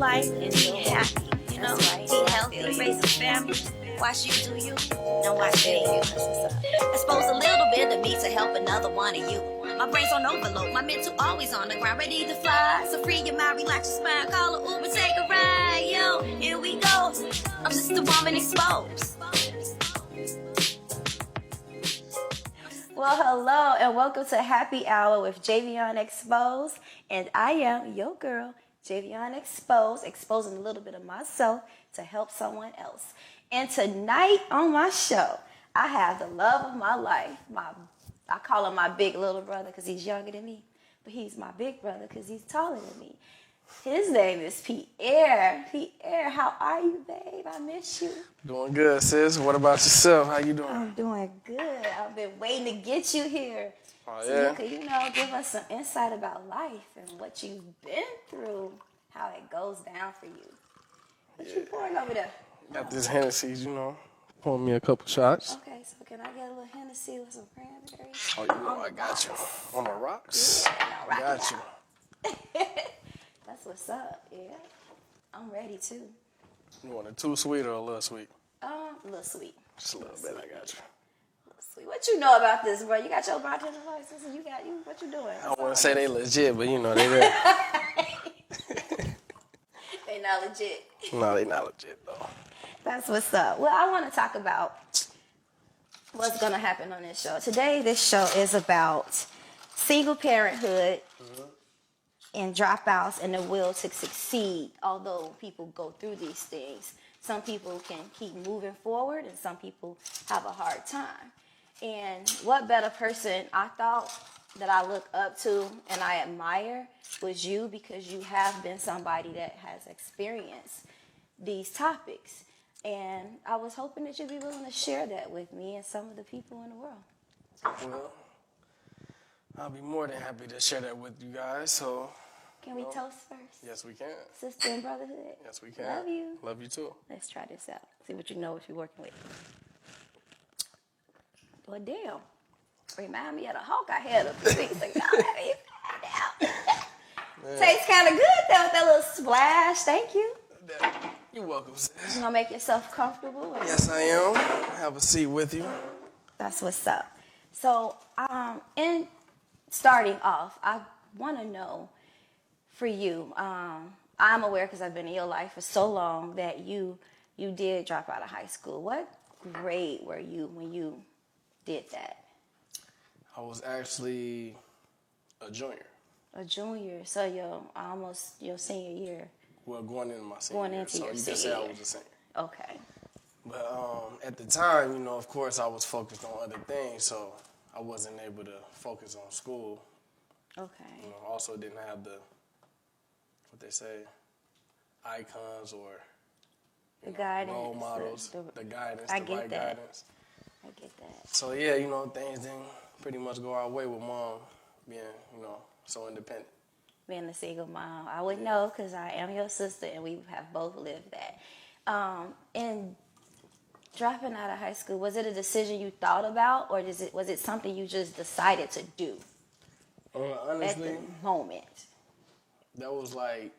life and be happy. You know, be healthy, raise a family. Watch you do you, and watch me. Expose a little bit of me to help another one of you. My brain's on overload, my mental always on the ground, ready to fly. So free your mind, relax your spine, call an Uber, take a ride. Yo, here we go. I'm just a woman exposed. Well, hello, and welcome to Happy Hour with Javion Xspozed. And I am your girl, Javion Xspozed, exposing a little bit of myself to help someone else. And tonight on my show, I have the love of my life. I call him my big little brother because he's younger than me, but he's my big brother because he's taller than me. His name is Pierre. Pierre, how are you, babe? I miss you. Doing good, sis. What about yourself? How you doing? I'm doing good. I've been waiting to get you here. Oh, So yeah? you could, give us some insight about life and what you've been through, how it goes down for you. What you pouring over there? Got this Hennessy, Pour me a couple shots. Okay, so can I get a little Hennessy with some cranberries? Oh, you know I got you. On the rocks? Yeah, I got you. That's what's up, yeah. I'm ready, too. You want it too sweet or a little sweet? A little sweet. Just a little bit, I got you. Sweet. What you know about this, bro? You got your bartender license and what you doing? I wouldn't say they legit, but they there. They not legit. No, they not legit, though. That's what's up. Well, I want to talk about what's going to happen on this show. Today, this show is about single parenthood and dropouts and the will to succeed. Although people go through these things, some people can keep moving forward and some people have a hard time. And what better person I thought that I look up to and I admire was you, because you have been somebody that has experienced these topics. And I was hoping that you'd be willing to share that with me and some of the people in the world. Well, I'll be more than happy to share that with you guys. So, can we toast first? Yes, we can. Sister and brotherhood. Yes, we can. Love you. Love you too. Let's try this out. See what you know what you're working with. Well, damn. Remind me of the Hulk I had a few weeks ago. Tastes kind of good though with that little splash. Thank you. You're welcome, sis. You gonna make yourself comfortable? Yes, I am. Have a seat with you. That's what's up. So, in starting off, I want to know for you. I'm aware because I've been in your life for so long that you did drop out of high school. What grade were you when you did that? I was actually a junior. A junior, so your senior year. Well, going into my senior year. Your you can senior say year. I was a senior. Okay. But at the time, of course, I was focused on other things, so I wasn't able to focus on school. Okay. Also didn't have the, what they say, icons or the guidance, role models, the guidance, I the get right that. guidance. I get that. So, yeah, things didn't pretty much go our way with mom being, so independent. Being a single mom, I would know because I am your sister and we have both lived that. And dropping out of high school, was it a decision you thought about, or was it something you just decided to do? Honestly, at the moment, that was like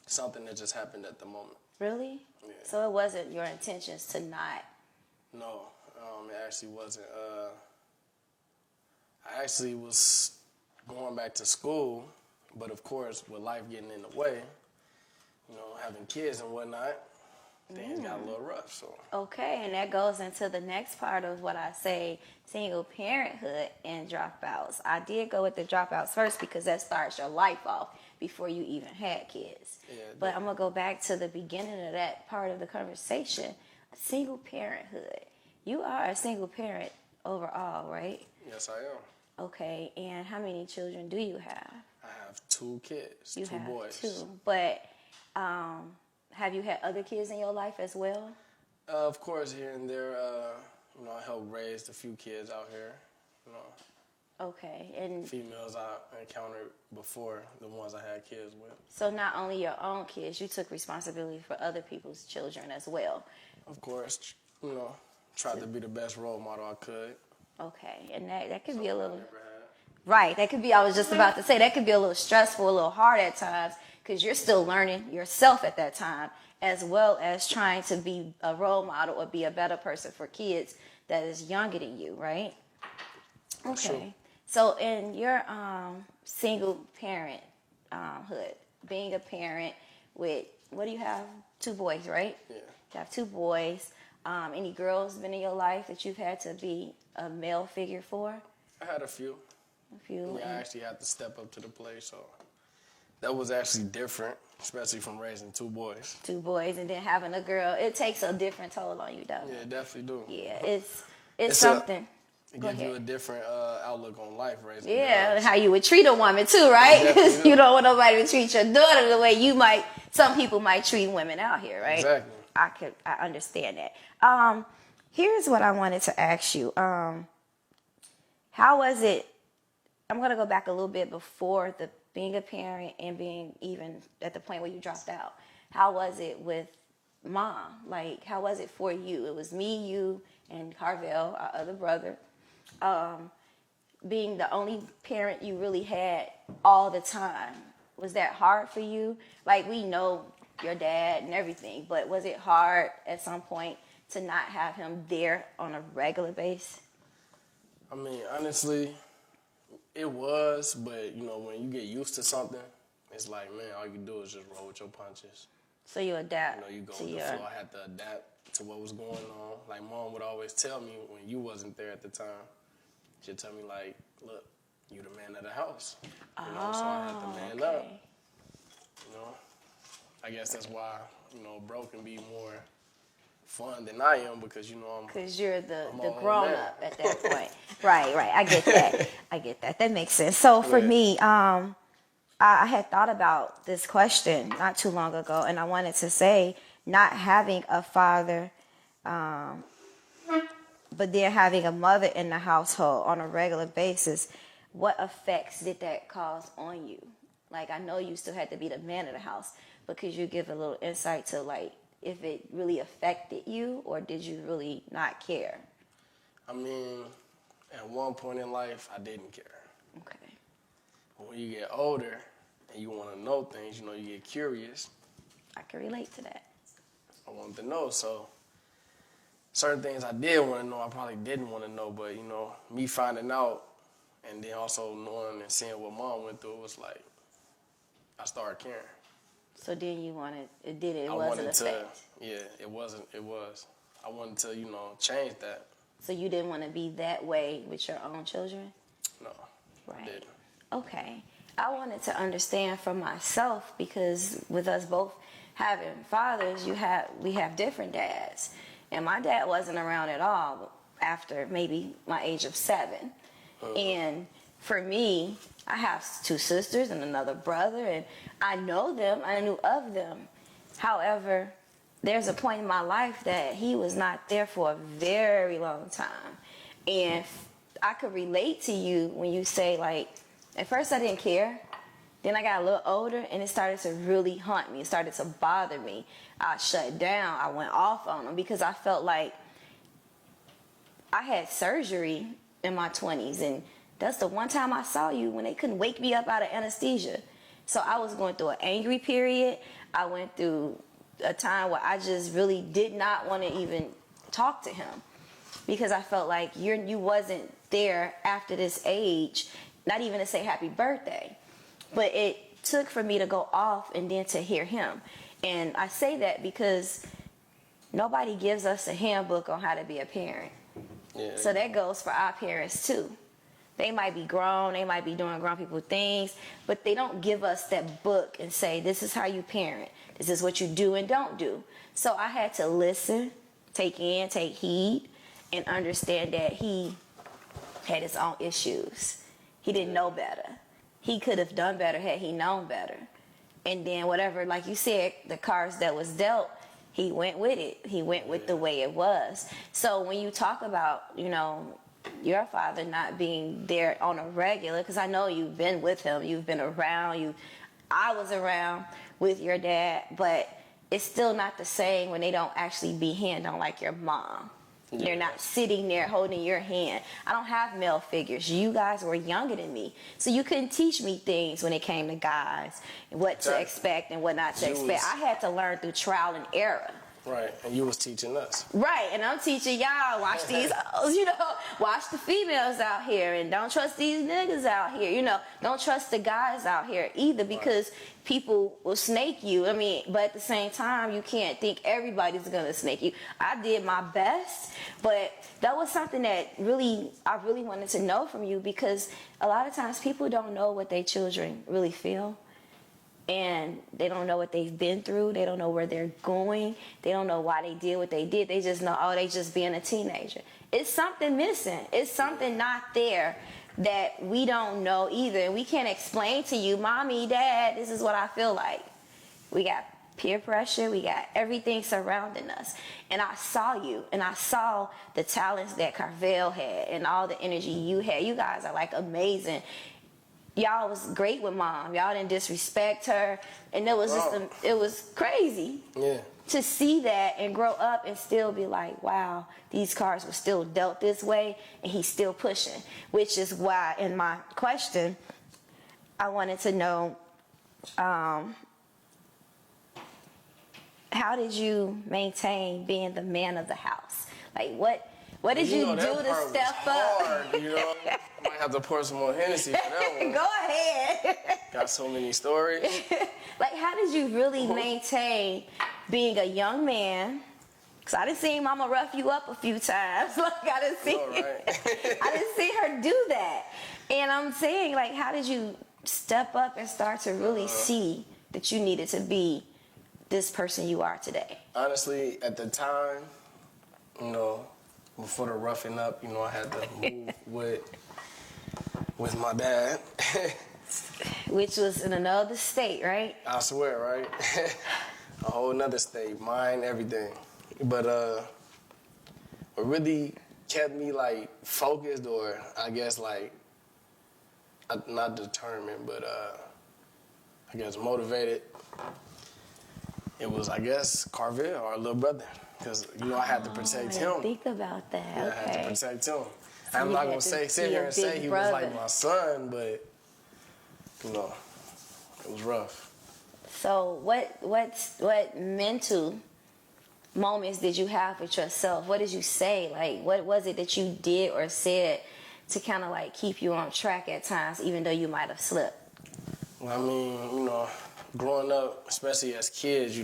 something that just happened at the moment. Really? Yeah. So it wasn't your intentions to not? No, it actually wasn't. I actually was going back to school, but of course, with life getting in the way, having kids and whatnot, things got a little rough. So. Okay, and that goes into the next part of what I say, single parenthood and dropouts. I did go with the dropouts first because that starts your life off before you even had kids. Yeah, but I'm going to go back to the beginning of that part of the conversation, single parenthood. You are a single parent overall, right? Yes, I am. Okay, and how many children do you have? I have 2 kids, two boys. 2, but have you had other kids in your life as well? Of course, here and there, I helped raise a few kids out here, Okay, and females I encountered before the ones I had kids with. So not only your own kids, you took responsibility for other people's children as well. Of course, tried to be the best role model I could. Okay, and that could be a little... Right, that could be, I was just about to say, that could be a little stressful, a little hard at times, because you're still learning yourself at that time, as well as trying to be a role model or be a better person for kids that is younger than you, right? Okay. Sure. So in your single parent hood, being a parent with, what do you have? 2 boys, right? Yeah. You have 2 boys. Any girls been in your life that you've had to be a male figure for? I had a few. A few. Yeah, I actually had to step up to the plate, so that was actually different, especially from raising 2 boys. 2 boys and then having a girl. It takes a different toll on you, doesn't Yeah, it? it definitely do. Yeah, it's something. It Go gives you a ahead. different outlook on life, raising Yeah, girls. how you would treat a woman too, right? Definitely do. You don't want nobody to treat your daughter the way some people might treat women out here, right? Exactly. I understand that. Here's what I wanted to ask you. How was it? I'm gonna go back a little bit before the being a parent and being even at the point where you dropped out. How was it with mom? Like, how was it for you? It was me, you, and Carvel, our other brother. Being the only parent you really had all the time. Was that hard for you? Like, we know your dad and everything, but was it hard at some point to not have him there on a regular basis? I mean, honestly, it was, but you know, when you get used to something, it's like, man, all you do is just roll with your punches. So you adapt You know, you go to with your... the flow. I had to adapt to what was going on. Like, mom would always tell me when you wasn't there at the time, she'd tell me, like, look, you the man of the house. You know, so I had to man up. You know, I guess that's why, you know, bro can be more fun than I am because, you know, Because you're the I'm a whole grown man. up at that point. Right. I get that. I get that. That makes sense. So for Yeah. me, I had thought about this question not too long ago, and I wanted to say, not having a father, but then having a mother in the household on a regular basis, what effects did that cause on you? Like, I know you still had to be the man of the house, but could you give a little insight to, like, if it really affected you, or did you really not care? I mean, at one point in life, I didn't care. Okay. But when you get older and you want to know things, you know, you get curious. I can relate to that. I wanted to know, so certain things I did want to know, I probably didn't want to know, but, you know, me finding out and then also knowing and seeing what mom went through, it was like, I started caring. So then you wanted, it I wasn't wanted a to, fact. yeah, it was. I wanted to, you know, change that. So you didn't want to be that way with your own children? No, I Right. didn't. Okay. I wanted to understand for myself, because with us both having fathers, we have different dads. And my dad wasn't around at all after maybe my age of 7. And for me, I have 2 sisters and another brother, and I know them, I knew of them. However, there's a point in my life that he was not there for a very long time. And I could relate to you when you say, like, at first I didn't care. Then I got a little older and it started to really haunt me. It started to bother me. I shut down. I went off on him because I felt like I had surgery in my 20s, and that's the one time I saw you when they couldn't wake me up out of anesthesia. So I was going through an angry period. I went through a time where I just really did not want to even talk to him because I felt like you wasn't there after this age, not even to say happy birthday. But it took for me to go off and then to hear him. And I say that because nobody gives us a handbook on how to be a parent. Yeah. So that goes for our parents too. They might be grown, they might be doing grown people things, but they don't give us that book and say, this is how you parent. This is what you do and don't do. So I had to listen, take heed, and understand that he had his own issues. He didn't know better. He could have done better had he known better. And then whatever, like you said, the cards that was dealt, he went with it. He went with the way it was. So when you talk about, you know, your father not being there on a regular, because I know you've been with him, you've been around, I was around with your dad, but it's still not the same when they don't actually be hand on like your mom. Yeah. They're not sitting there holding your hand. I don't have male figures. You guys were younger than me, so you couldn't teach me things when it came to guys and what to expect and what not to expect. I had to learn through trial and error. Right, and you was teaching us. Right, and I'm teaching y'all, watch these, watch the females out here, and don't trust these niggas out here, don't trust the guys out here either, because people will snake you. I mean, but at the same time, you can't think everybody's gonna snake you. I did my best, but that was something that I really wanted to know from you, because a lot of times people don't know what their children really feel. And they don't know what they've been through. They don't know where they're going. They don't know why they did what they did. They just know, they just being a teenager. It's something missing. It's something not there that we don't know either. And we can't explain to you, Mommy, Dad, this is what I feel like. We got peer pressure. We got everything surrounding us. And I saw you. And I saw the talents that Carvel had and all the energy you had. You guys are like amazing. Y'all was great with Mom. Y'all didn't disrespect her, and it was it was crazy to see that and grow up and still be like, wow, these cards were still dealt this way, and he's still pushing. Which is why, in my question, I wanted to know, how did you maintain being the man of the house? Like, what did you do to step up? I might have to pour some more Hennessy for that one. Go ahead. Got so many stories. Like, how did you really maintain being a young man? Because I didn't see Mama rough you up a few times. Like, I didn't see her do that. And I'm saying, like, how did you step up and start to really see that you needed to be this person you are today? Honestly, at the time, before the roughing up, I had to move with my dad. Which was in another state, right? I swear, right? A whole nother state, mine, everything. But what really kept me, like, focused, or I guess, like, not determined, but I guess motivated, it was, I guess, Carvel, our little brother. Because, I had to protect him. Think about that. Yeah, okay. I had to protect him. I'm not going to sit here and say he was like my son, but, it was rough. So what mental moments did you have with yourself? What did you say? Like, what was it that you did or said to kind of like keep you on track at times, even though you might have slipped? Well, I mean, growing up, especially as kids,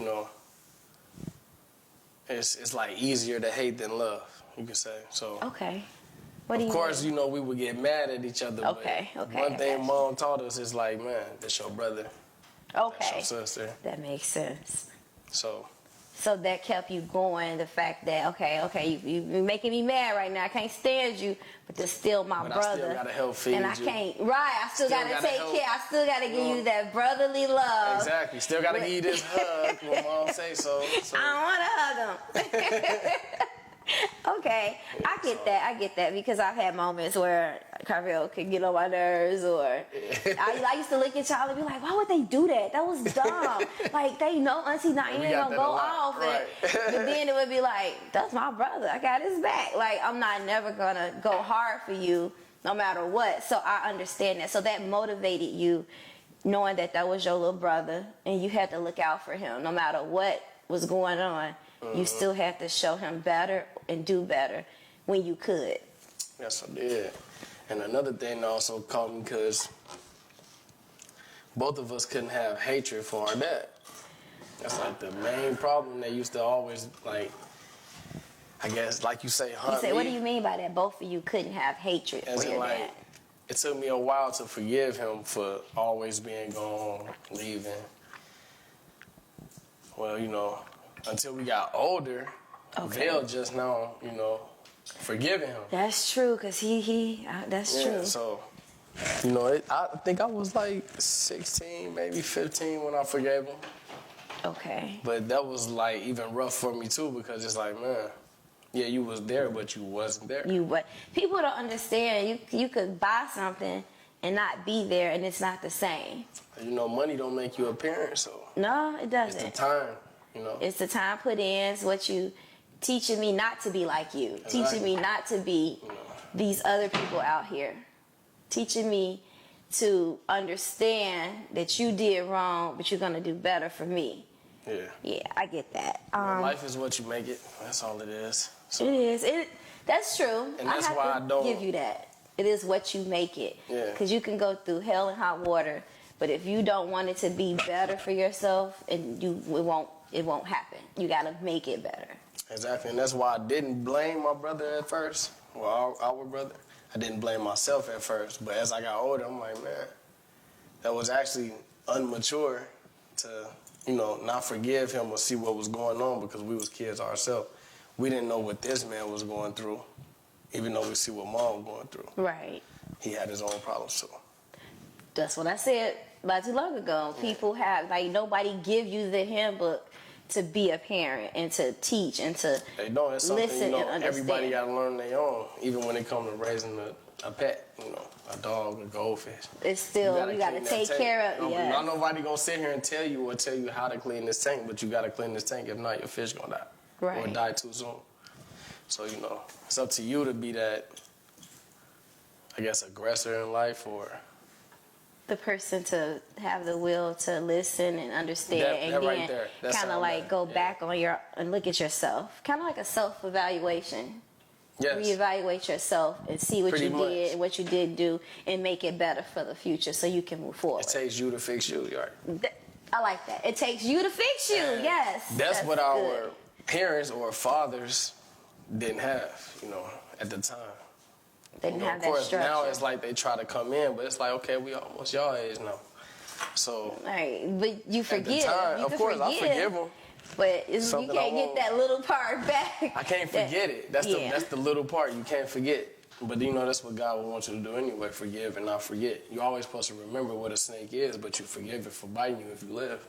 it's like easier to hate than love, you could say. So okay. Of course, we would get mad at each other. Okay. But one thing Mom taught us is like, man, that's your brother. Okay. That's your sister. That makes sense. So that kept you going, the fact that, okay, you're making me mad right now. I can't stand you, but they're still my brother. I still got to help feed and I you. Can't, right, I still got to take care. I still got to give you that brotherly love. Exactly. Still got to give you this hug when Mom say so. I don't want to hug him. Okay, I get that because I've had moments where Carvel could get on my nerves, or I used to look at y'all and be like, why would they do that? That was dumb. Like, they know Auntie Naima ain't gonna go off, right. but then it would be like, that's my brother, I got his back. Like, I'm not never gonna go hard for you no matter what. So I understand that. So that motivated you, knowing that was your little brother and you had to look out for him no matter what was going on. You still had to show him better and do better when you could. Yes, I did. And another thing also caught me because both of us couldn't have hatred for our dad. That's like the main problem. They used to always, like, I guess, like you say, hunt me. What do you mean by that? Both of you couldn't have hatred for your dad? It took me a while to forgive him for always being gone, leaving. Well, until we got older, Vail just now, forgiving him. That's true, because that's true. So, I think I was like 16, maybe 15 when I forgave him. Okay. But that was like even rough for me too, because it's like, man, yeah, you was there, but you wasn't there. People don't understand. You could buy something and not be there, and it's not the same. Money don't make you a parent, so. No, it doesn't. It's the time. It's the time put in. It's what you teaching me not to be like you, Exactly. teaching me not to be these other people out here, teaching me to understand that you did wrong, but you're gonna do better for me. Yeah. Yeah, I get that. Life is what you make it. That's all it is. So, It is. That's true. And that's I have why to I don't give you that. It is what you make it. Yeah. Because you can go through hell and hot water, but if you don't want it to be better for yourself, it won't happen. You gotta make it better. Exactly, and that's why I didn't blame my brother at first, or our brother. I didn't blame myself at first, but as I got older, I'm like, man, that was actually unmature to, not forgive him or see what was going on because we was kids ourselves. We didn't know what this man was going through, even though we see what mom was going through. Right. He had his own problems too. That's what I said not too long ago. People have, nobody give you the handbook to be a parent and to teach and to They don't. It's something, listen and understand. everybody got to learn their own, even when it comes to raising a pet, a dog, a goldfish. It's still, you got to take care of it. Yes. Not nobody going to sit here and tell you how to clean this tank, but you got to clean this tank. If not, your fish going to die. Right. Or die too soon. So, it's up to you to be that, I guess, aggressor in life or... the person to have the will to listen and understand, and right then kind of like go back on and look at yourself, kind of like a self-evaluation. Yes. Reevaluate yourself and see what Pretty you much. did and what you didn't do, and make it better for the future so you can move forward. It takes you to fix you, right? I like that. It takes you to fix you. And yes. That's what our good. parents or fathers didn't have, at the time. They didn't have of that course, structure. now it's like they try to come in, but it's like, okay, we almost y'all age now. So, Right, but you forgive. time, You of can course, I forgive them. But you Something can't I get won't. that little part back. I can't forget it. That's the little part you can't forget. But that's what God would want you to do anyway, forgive and not forget. You're always supposed to remember what a snake is, but you forgive it for biting you if you live.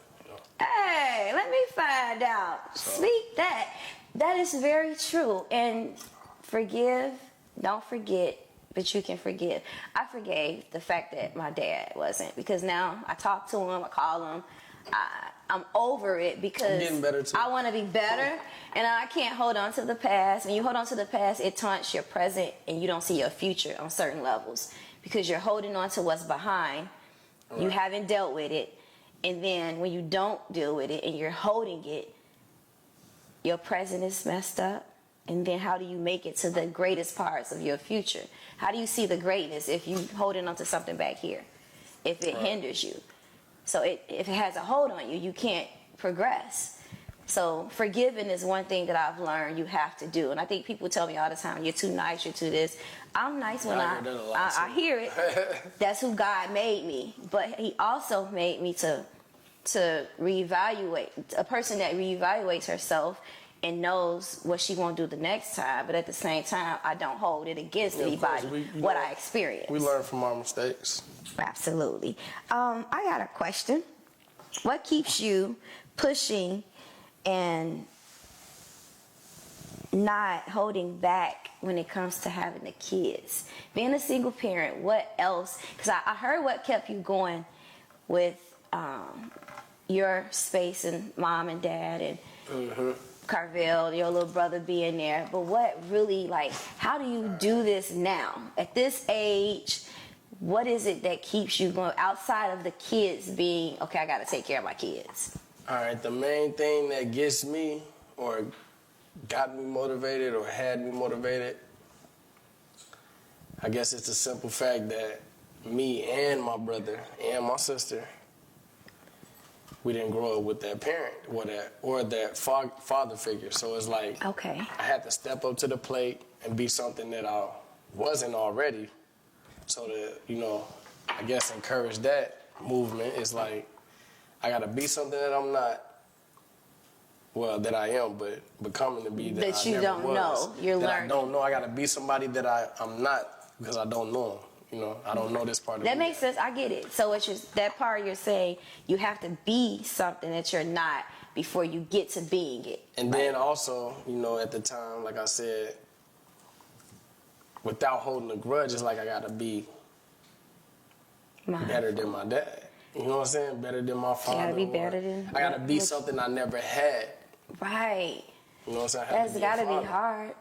Hey, let me find out. So. Speak that. That is very true. And forgive, don't forget, but you can forgive. I forgave the fact that my dad wasn't, because now I talk to him, I call him. I'm over it because I'm getting better too. I want to be better, and I can't hold on to the past. When you hold on to the past, it taunts your present, and you don't see your future on certain levels because you're holding on to what's behind. Right. You haven't dealt with it, and then when you don't deal with it and you're holding it, your present is messed up. And then how do you make it to the greatest parts of your future? How do you see the greatness if you holding on to something back here? If it hinders you. So if it has a hold on you, you can't progress. So forgiving is one thing that I've learned you have to do. And I think people tell me all the time, you're too nice, you're too this. I'm nice when I hear it. That's who God made me. But he also made me to reevaluate. A person that reevaluates herself and knows what she won't do the next time. But at the same time, I don't hold it against anybody, what I experienced. We learn from our mistakes. Absolutely. I got a question. What keeps you pushing and not holding back when it comes to having the kids? Being a single parent, what else? Because I heard what kept you going with your space and mom and dad and Carvel, your little brother being there. But what really, how do you do this now? At this age, what is it that keeps you going outside of the kids being, okay, I got to take care of my kids? All right, the main thing that gets me or got me motivated or had me motivated, I guess it's the simple fact that me and my brother and my sister, we didn't grow up with that parent or that father figure. So it's like, okay, I had to step up to the plate and be something that I wasn't already. So to, I guess encourage that movement is like, I got to be something that I'm not, well, that I am, but becoming to be that I you never don't was. know. You're that learning. I don't know. I got to be somebody that I'm not because I don't know him. I don't know this part of me. That makes sense. I get it. So it's just that part you're saying you have to be something that you're not before you get to being it. And then also, at the time, like I said, without holding a grudge, it's like I got to be better than my dad. You know what I'm saying? Better than my father. You gotta be better than. I gotta be something I never had. Right. You know what I'm saying? That's got to be hard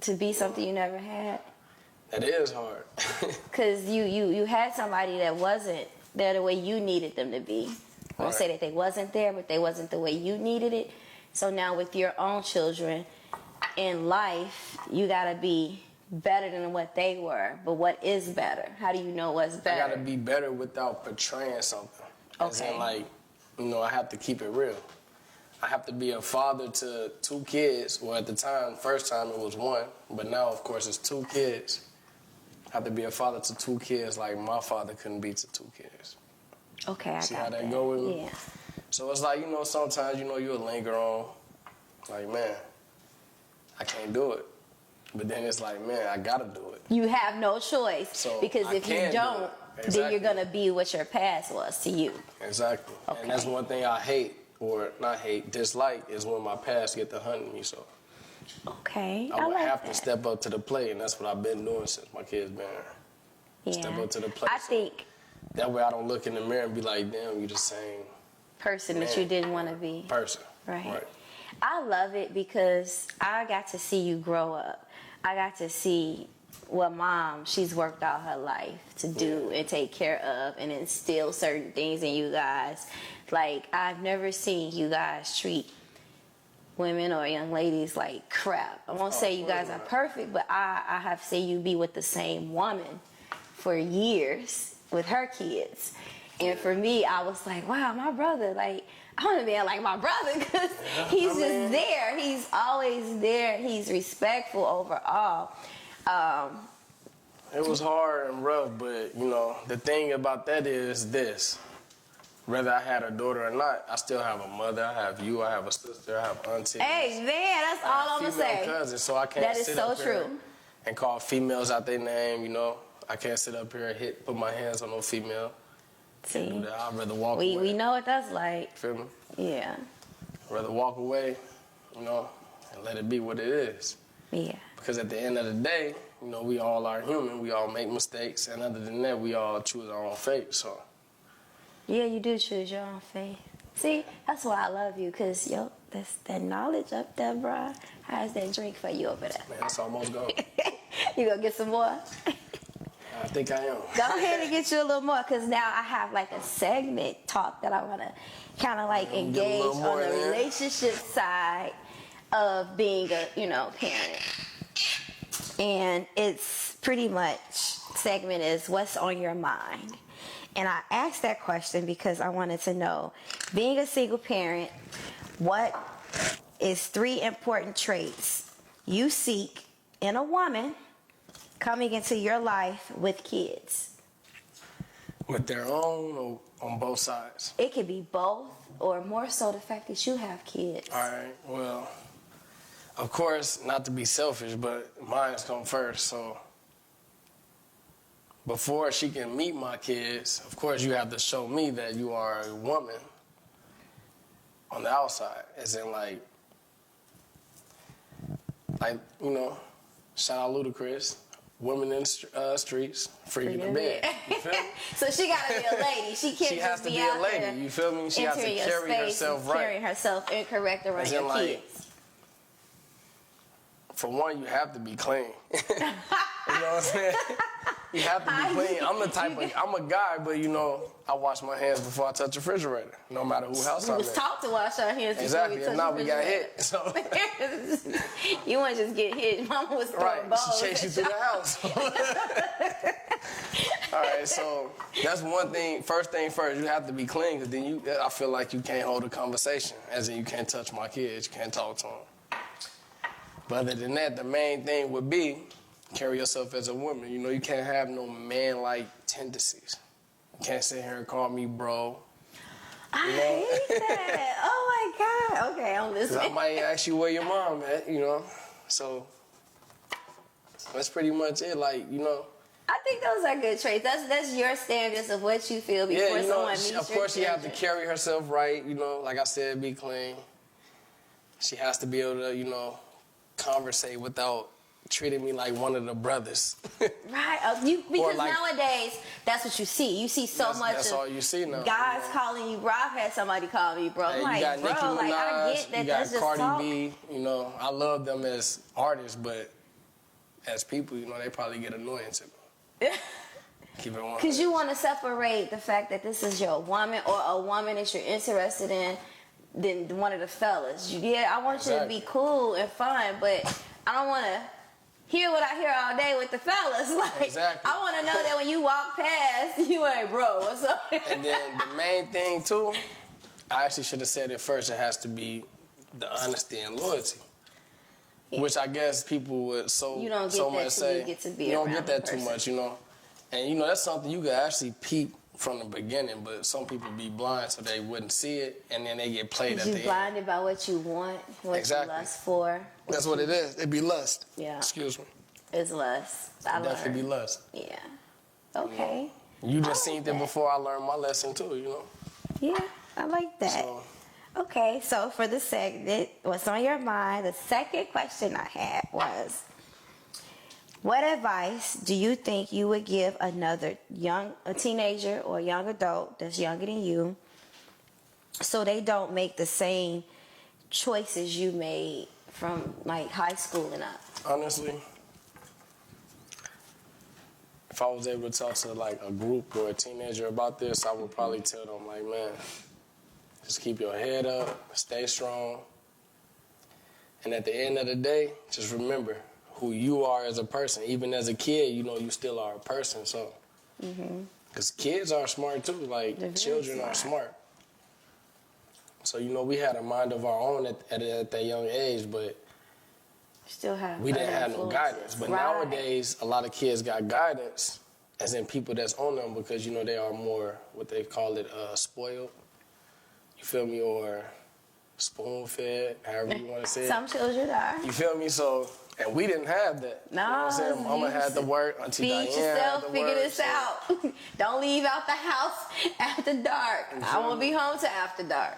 to be something you never had. That is hard. Because you had somebody that wasn't there the way you needed them to be. I won't say that they wasn't there, but they wasn't the way you needed it. So now with your own children in life, you got to be better than what they were. But what is better? How do you know what's better? I got to be better without portraying something. As in, like, you know, I have to keep it real. I have to be a father to 2 kids. Well, at the time, first time it was 1, but now, of course, it's 2 kids. I have to be a father to 2 kids like my father couldn't be to 2 kids. Okay, I See got how that that. go with me? Yeah. So it's like, you know, sometimes, you know, you'll linger on, like, man, I can't do it. But then it's like, man, I gotta do it. You have no choice. So because I if you can do don't, it. then Exactly. you're going to be what your past was to you. Exactly. Okay. And that's one thing I hate, or not hate, dislike, is when my past get to hunting me. So Okay. I would like have that. to step up to the plate, and that's what I've been doing since my kids been here. Yeah. Step up to the plate. I think That way I don't look in the mirror and be like, damn, you the same person that you didn't want to be. person. Right. I love it because I got to see you grow up. I got to see what mom, she's worked out her life to do and take care of and instill certain things in you guys. Like, I've never seen you guys treat women or young ladies like crap. I won't say you guys are perfect, but I have seen you be with the same woman for years with her kids. And for me, I was like, wow, my brother, like, I want to be like my brother because he's just there. He's always there. He's respectful overall. It was hard and rough, but, you know, the thing about that is this. Whether I had a daughter or not, I still have a mother. I have you. I have a sister. I have aunties. Hey, man, that's all I'm going to say. Female cousins, so I can't That is sit so up here true. and call females out their name, you know. I can't sit up here and put my hands on no female. See, Do that. I'd rather walk away. we know what that's like. Feel me? Yeah. I'd rather walk away, you know, and let it be what it is. Yeah. Because at the end of the day, you know, we all are human. We all make mistakes. And other than that, we all choose our own fate, so. Yeah, you do choose your own faith. See, that's why I love you, because, that's that knowledge up there, bruh. How's that drink for you over there? Man, it's almost gone. You gonna get some more? I think I am. Go ahead and get you a little more, because now I have like a segment talk that I want to kind of like engage on the relationship side of being a, parent. And it's pretty much, segment is what's on your mind. And I asked that question because I wanted to know, being a single parent, what is 3 important traits you seek in a woman coming into your life with kids? With their own or on both sides? It could be both, or more so the fact that you have kids. All right, well, of course, not to be selfish, but mine's come first, so before she can meet my kids, of course, you have to show me that you are a woman on the outside, as in like, shout out Ludacris, women in the streets, freaking in bed. You feel me? So she gotta be a lady. She can't just be out there. She has to be a lady. You feel me? She has to carry herself right. Carrying herself incorrect around your kids. For one, you have to be clean. You know what I'm saying? You have to be clean. I'm a guy, but I wash my hands before I touch the refrigerator, no matter who house I'm in. We was taught to wash our hands before we touch If not, the we got refrigerator. hit. So. You want to just get hit. Mama was throwing balls. She chased you through the house. All right, so that's one thing. First thing first, you have to be clean, because then I feel like you can't hold a conversation, as in you can't touch my kids, you can't talk to them. But other than that, the main thing would be carry yourself as a woman. You can't have no man-like tendencies. You can't sit here and call me bro. I hate that. Oh my God. Okay, I'm listening. I might ask you where your mom at, So that's pretty much it. I think those are good traits. That's your standards of what you feel before someone meets you. Of course, she has to carry herself right. Like I said, be clean. She has to be able to, conversate without treated me like one of the brothers. Right. Because like, nowadays, that's what you see. You see so much That's of all you see now. guys calling you bro. I've had somebody call me bro. Hey, I'm like, you got bro, Nicki Minaj, like, I get that. you got That's just Cardi talk. B. You know, I love them as artists, but as people, you know, they probably get annoying to me. Keep it 100. Because you want to separate the fact that this is your woman or a woman that you're interested in than one of the fellas. I want you to be cool and fun, but I don't want to hear what I hear all day with the fellas. Like, Exactly. I want to know that when you walk past, you ain't bro. What's up? And then the main thing, too, I actually should have said it first. It has to be the honesty and loyalty. Yeah. Which I guess people would you don't get so that much say. You get to be you don't around get that the too person. much, you know. And, you know, that's something you could actually peep from the beginning, but some people be blind so they wouldn't see it, and then they get played at the end. You blinded by what you want, what you lust for. That's what it is. It'd be lust. Yeah. Excuse me. It's lust. It'd definitely be lust. Yeah. Okay. You just seen it before I learned my lesson, too, you know. Yeah, I like that. So, okay, so for the segment, what's on your mind, the second question I had was, what advice do you think you would give a teenager or a young adult that's younger than you so they don't make the same choices you made from like high school and up? honestly, if I was able to talk to like a group or a teenager about this, I would probably tell them like, man, just keep your head up, stay strong. And at the end of the day, just remember who you are as a person. Even as a kid, you know, you still are a person, so. Because kids are smart too, like children are smart. So, you know, we had a mind of our own at that young age, but we didn't have no guidance. But nowadays, a lot of kids got guidance, as in people that's on them, because, you know, they are more, what they call it, spoiled. You feel me? Or spoon-fed, however you want to say it. Some children are. You feel me? So, and we didn't have that. No. You know what I'm saying? Mama had to work, Auntie Diane Feed yourself, figure work, this out. Don't leave out the house after dark. I won't be home till after dark.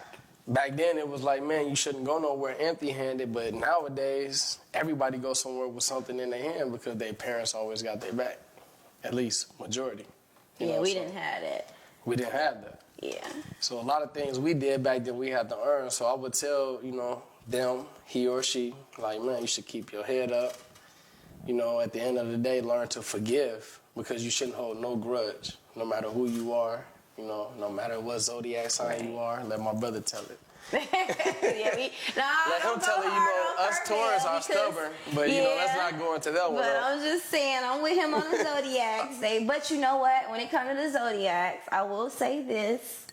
Back then, it was like, man, you shouldn't go nowhere empty-handed. But nowadays, everybody goes somewhere with something in their hand because their parents always got their back. At least, majority. Yeah, we didn't have that. We didn't have that. Yeah. So a lot of things we did back then, we had to earn. So I would tell, you know, them, he or she, like, man, you should keep your head up. You know, at the end of the day, learn to forgive, because you shouldn't hold no grudge, no matter who you are. You know, no matter what zodiac sign you are, let my brother tell it. Let him tell it. You know, us Taurus are stubborn, but you know, let's not go into that one. But I'm just saying, I'm with him on the zodiacs. But you know what? When it comes to the zodiacs, I will say this.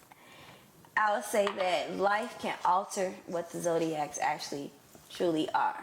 I will say that life can alter what the zodiacs actually truly are.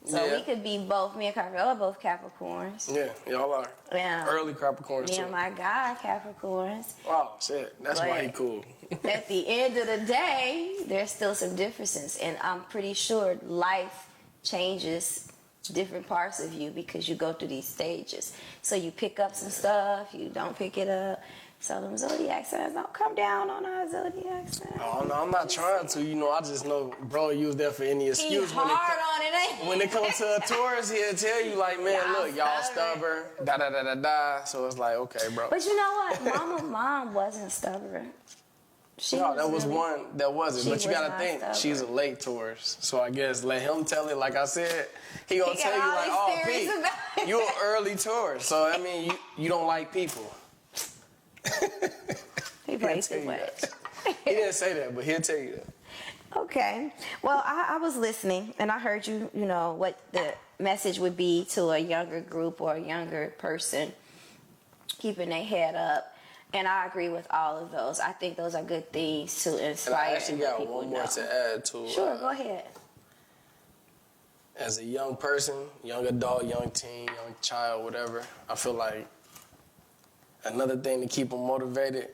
So we could be both, me and Capricorn are both Capricorns. Yeah, y'all are. Yeah. Early Capricorns, too. Yeah, my God, Capricorns. Wow, shit. That's why he cool. At the end of the day, there's still some differences. And I'm pretty sure life changes different parts of you because you go through these stages. So you pick up some stuff, you don't pick it up. So them zodiac signs, don't come down on our zodiac signs. Oh, no, I'm not trying to. You know, I just know, bro, you was there for any excuse. He's hard on it, ain't he? When it comes to a Taurus, he'll tell you, like, man, look, y'all stubborn, da-da-da-da-da. So it's like, okay, bro. But you know what? Mom wasn't stubborn. That was one that wasn't. But you got to think, stubborn. she's a late Taurus. So I guess let him tell it. Like I said, he going to tell you, like, oh, Pete, you're an early Taurus. So, I mean, you don't like people. He plays too much. He didn't say that, but he'll tell you that. Okay. Well, I was listening, and I heard you know, what the message would be to a younger group or a younger person keeping their head up. And I agree with all of those. I think those are good things to inspire. And I actually got one more to add to. Sure, go ahead. As a young person, young adult, young teen, young child, whatever, I feel like another thing to keep them motivated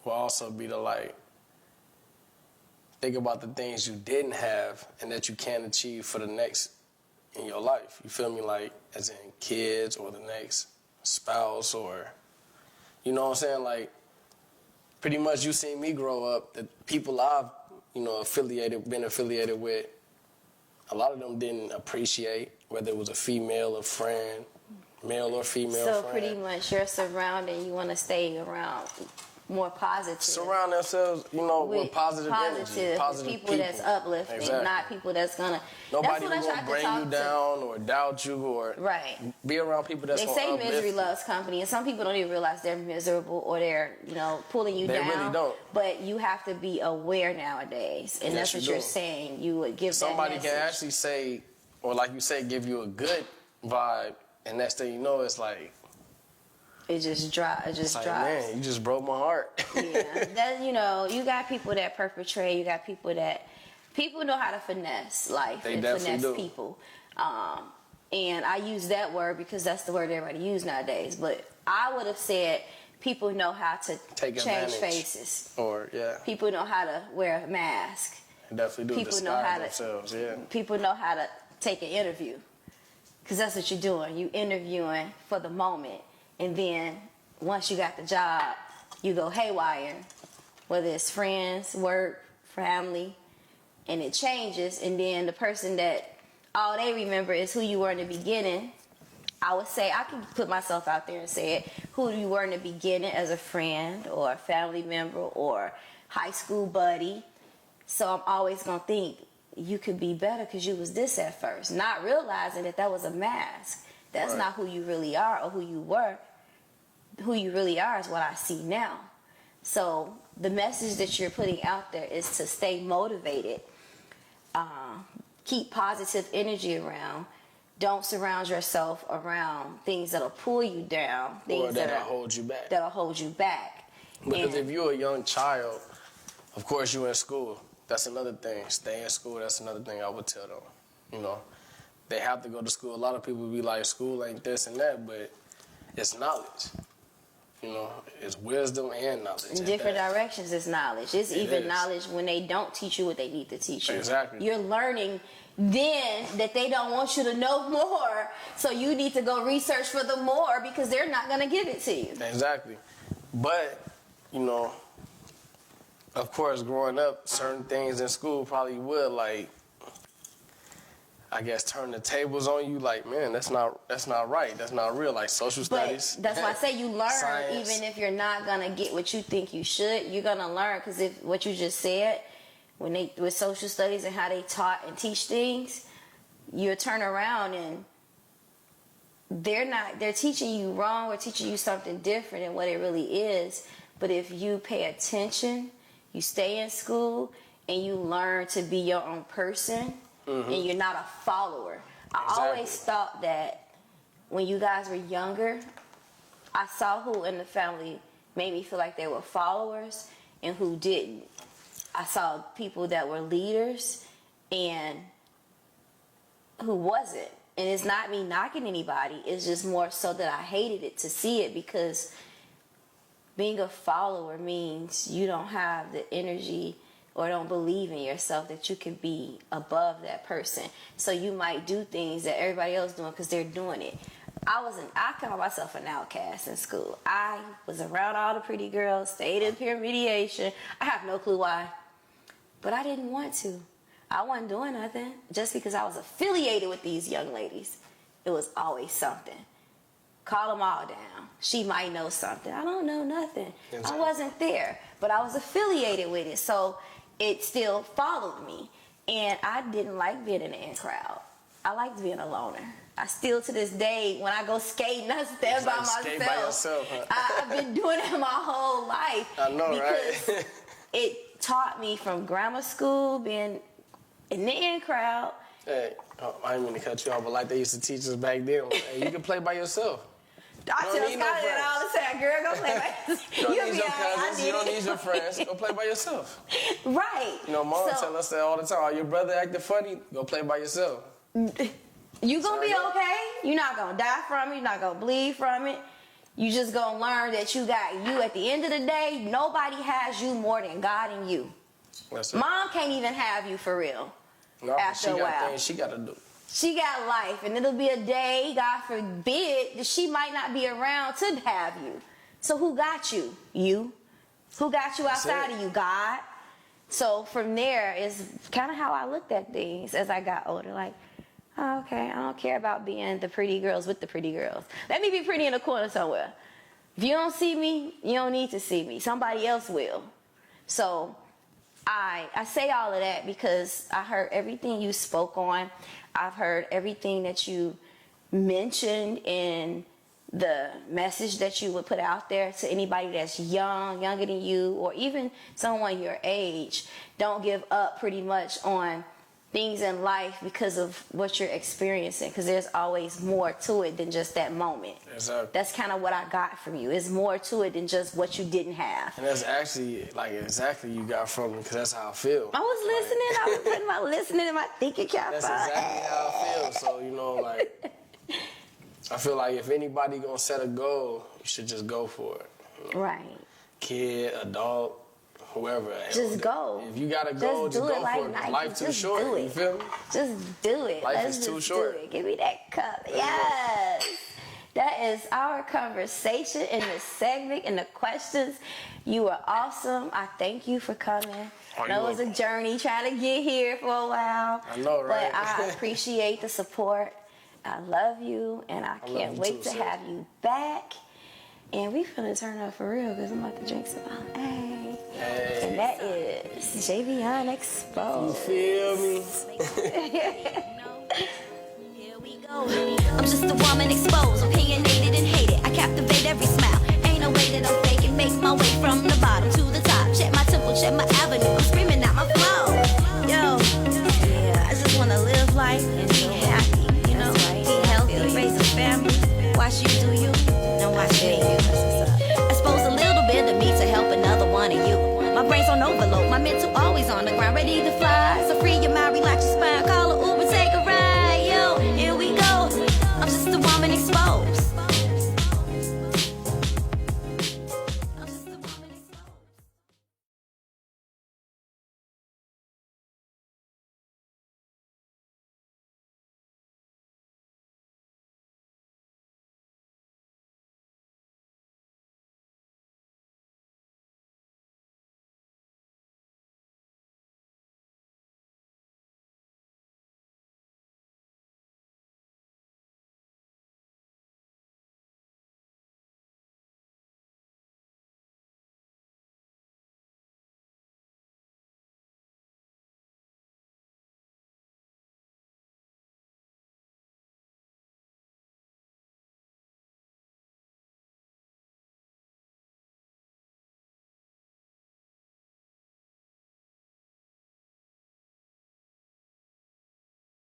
will also be to, like, think about the things you didn't have and that you can achieve for the next in your life. You feel me? Like, as in kids or the next spouse, or, you know what I'm saying? Like, pretty much you seen me grow up. The people I've, you know, been affiliated with, a lot of them didn't appreciate whether it was a female, a friend, male or female So friend. pretty much your surrounding, you want to stay around more positive. Surround themselves, with positive energy. Positive people that's uplifting, exactly. Not people that's gonna. Nobody that's who's what I gonna bring you down or doubt you or right. Be around people that's they gonna say uplift misery you. loves company, and some people don't even realize they're miserable or they're pulling you down. They really don't. But you have to be aware nowadays, and Yes, that's what you you're do. saying. You would give Somebody that can message. actually say, or like you say, give you a good vibe, and next thing you know, it's like. It just drops. It just Like, drops. man, you just broke my heart. Yeah, that you got people that perpetrate. You got people know how to finesse life They and definitely finesse do. people. And I use that word because that's the word everybody uses nowadays. But I would have said people know how to Take change advantage. faces. Or People know how to wear a mask. definitely do People disguise know how to- themselves. Yeah, People know how to take an interview because that's what you're doing. You interviewing for the moment, and then once you got the job, you go haywire. Whether it's friends, work, family, and it changes. And then the person that all they remember is who you were in the beginning. I would say I can put myself out there and say it. Who you were in the beginning as a friend or a family member or high school buddy. So I'm always gonna think you could be better because you was this at first, not realizing that was a mask. That's Right. not who you really are or who you were. Who you really are is what I see now. So the message that you're putting out there is to stay motivated, keep positive energy around. Don't surround yourself around things that'll pull you down, things or that'll hold you back. that'll hold you back. Because And- if you're a young child, of course you're in school. That's another thing. Stay in school. That's another thing I would tell them. They have to go to school. A lot of people be like, school ain't this and that, but it's knowledge. It's wisdom and knowledge. in at different that. directions is knowledge. It's It even is. knowledge when they don't teach you what they need to teach you. Exactly. You're learning then that they don't want you to know more, so you need to go research for the more because they're not going to give it to you. Exactly. But, of course, growing up, certain things in school probably would, I guess, turn the tables on you. Like, man, that's not right. That's not real. Like social studies. But that's why I say you learn, Science. even if you're not going to get what you think you should, you're going to learn because if what you just said, with social studies and how they taught and teach things, you turn around and they're teaching you wrong or teaching you something different than what it really is. But if you pay attention, you stay in school and you learn to be your own person and you're not a follower. I always thought that when you guys were younger, I saw who in the family made me feel like they were followers and who didn't. I saw people that were leaders and who wasn't. And it's not me knocking anybody. It's just more so that I hated it to see it because being a follower means you don't have the energy or don't believe in yourself that you can be above that person. So you might do things that everybody else doing because they're doing it. I call myself an outcast in school. I was around all the pretty girls, stayed in peer mediation. I have no clue why. But I didn't want to. I wasn't doing nothing. Just because I was affiliated with these young ladies, it was always something. Call them all down. She might know something. I don't know nothing. Exactly. I wasn't there, but I was affiliated with it. So it still followed me. And I didn't like being in the in crowd. I liked being a loner. I still, to this day, when I go skating, I stand by myself. Skate by yourself, huh? I've been doing it my whole life. I know, because right? it taught me from grammar school, being in the in crowd. Hey, I didn't mean to cut you off, but like they used to teach us back then, hey, you can play by yourself. I You tell don't need no Scotty that all the time, girl, go play by yourself. You don't You'll need be your all right. I cousins. You did don't it. need your friends. Go play by yourself. Right. Mom So- tell us that all the time. Oh, your brother acting funny, go play by yourself. You gonna be Sorry. okay. You're not gonna die from it. You're not gonna bleed from it. You just gonna learn that you got you. At the end of the day, nobody has you more than God and you. That's it. Mom can't even have you for real. No, after she a got while. things she got to do. She got life, and it'll be a day, God forbid, that she might not be around to have you. So who got you? You. Who got you outside of you? God. So from there is kind of how I looked at things as I got older. Like, Oh, okay, I don't care about being the pretty girls with the pretty girls. Let me be pretty in a corner somewhere. If you don't see me, you don't need to see me. Somebody else will. So I say all of that because I heard everything you spoke on. I've heard everything that you mentioned in the message that you would put out there to anybody that's younger than you, or even someone your age. Don't give up pretty much on things in life because of what you're experiencing, because there's always more to it than just that moment. Exactly. That's kind of what I got from you. It's more to it than just what you didn't have. And that's actually like exactly you got from me, because that's how I feel. I was listening. I was putting my listening in my thinking cap. That's exactly how I feel. So, you know, like, I feel like if anybody gonna set a goal, you should just go for it. You know? Right. Kid, adult, whoever. Just go. If you got a goal, just go for it. Life too short. You feel me? Just do it. Life Let's is too just short. Do it. Give me that cup. Yes. That is our conversation in this segment and the questions. You were awesome. I thank you for coming. I know it was a journey trying to get here for a while. I know, right? But I appreciate the support. I love you, and I can't wait to have you back. And we finna turn up for real, because I'm about to drink some. Hey. And that is Javion Xspozed. You feel me? I'm just a woman exposed, opinionated and hated. I captivate every smile. Ain't no way that I'm faking. Make my way from the bottom to the top. Check my tempo, check my avenue. I'm screaming out my flow. Yo, yeah, I just wanna live life and be happy. You know, be healthy, raise a family. Watch you do you, now watch me. Expose a little bit of me to help another one of you. My brain's on overload, my mental always on the ground, ready to fly. So free your mind, relax your spine, call